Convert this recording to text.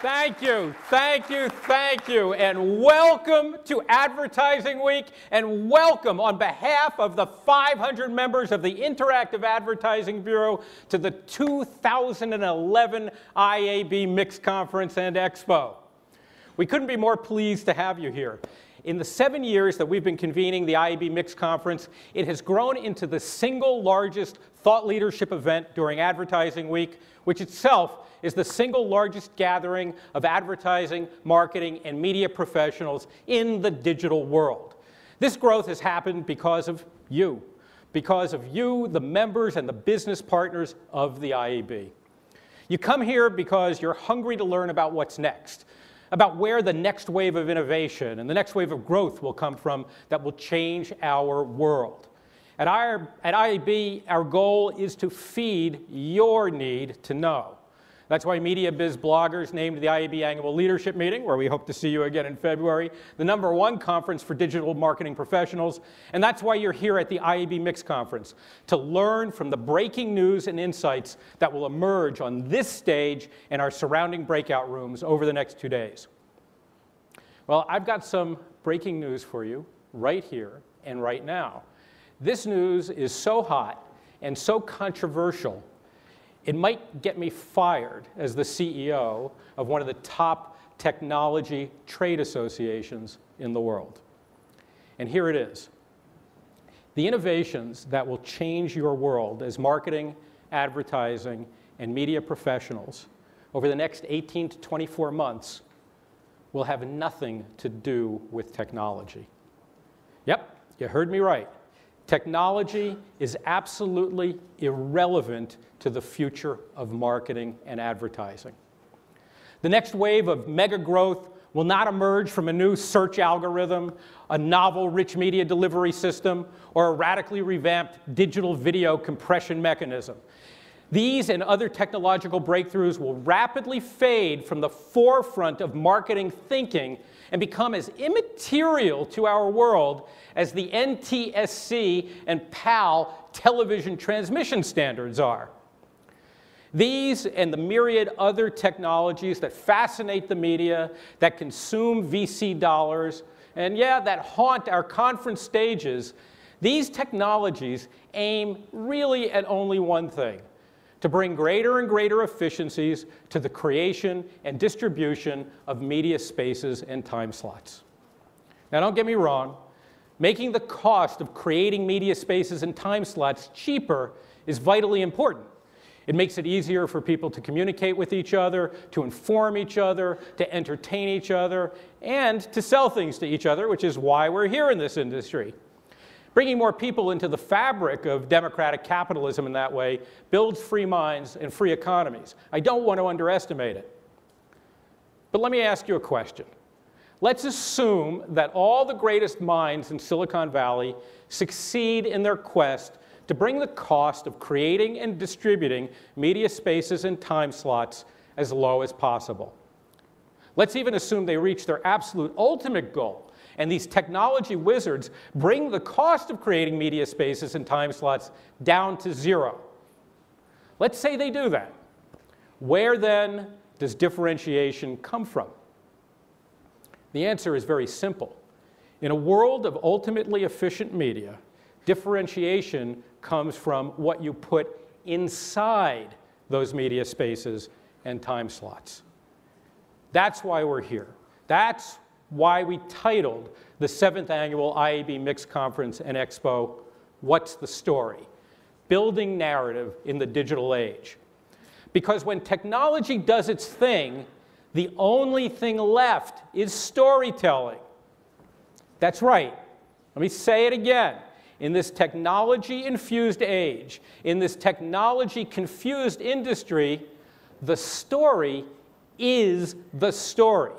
Thank you, thank you, thank you, and welcome to Advertising Week, and welcome on behalf of the 500 members of the Interactive Advertising Bureau to the 2011 IAB MIXX Conference and Expo. We couldn't be more pleased to have you here. In the 7 years that we've been convening the IAB MIXX Conference, it has grown into the single largest thought leadership event during Advertising Week, which itself is the single largest gathering of advertising, marketing, and media professionals in the digital world. This growth has happened because of you, the members and the business partners of the IAB. You come here because you're hungry to learn about what's next, about where the next wave of innovation and the next wave of growth will come from that will change our world. At IAB, our goal is to feed your need to know. That's why Media Biz Bloggers named the IAB Annual Leadership Meeting, where we hope to see you again in February, the #1 conference for digital marketing professionals. And that's why you're here at the IAB MIXX Conference, to learn from the breaking news and insights that will emerge on this stage and our surrounding breakout rooms over the next 2 days. Well, I've got some breaking news for you right here and right now. This news is so hot and so controversial, it might get me fired as the CEO of one of the top technology trade associations in the world. And here it is. The innovations that will change your world as marketing, advertising, and media professionals over the next 18 to 24 months will have nothing to do with technology. Yep, you heard me right. Technology is absolutely irrelevant to the future of marketing and advertising. The next wave of mega growth will not emerge from a new search algorithm, a novel rich media delivery system, or a radically revamped digital video compression mechanism. These and other technological breakthroughs will rapidly fade from the forefront of marketing thinking and become as immaterial to our world as the NTSC and PAL television transmission standards are. These and the myriad other technologies that fascinate the media, that consume VC dollars, and yeah, that haunt our conference stages, these technologies aim really at only one thing: to bring greater and greater efficiencies to the creation and distribution of media spaces and time slots. Now, don't get me wrong, making the cost of creating media spaces and time slots cheaper is vitally important. It makes it easier for people to communicate with each other, to inform each other, to entertain each other, and to sell things to each other, which is why we're here in this industry. Bringing more people into the fabric of democratic capitalism in that way builds free minds and free economies. I don't want to underestimate it. But let me ask you a question. Let's assume that all the greatest minds in Silicon Valley succeed in their quest to bring the cost of creating and distributing media spaces and time slots as low as possible. Let's even assume they reach their absolute ultimate goal, and these technology wizards bring the cost of creating media spaces and time slots down to zero. Let's say they do that. Where then does differentiation come from? The answer is very simple. In a world of ultimately efficient media, differentiation comes from what you put inside those media spaces and time slots. That's why we're here. That's why we titled the 7th annual IAB MIXX Conference and Expo, What's the Story? Building Narrative in the Digital Age. Because when technology does its thing, the only thing left is storytelling. That's right. Let me say it again. In this technology-infused age, in this technology-confused industry, the story is the story.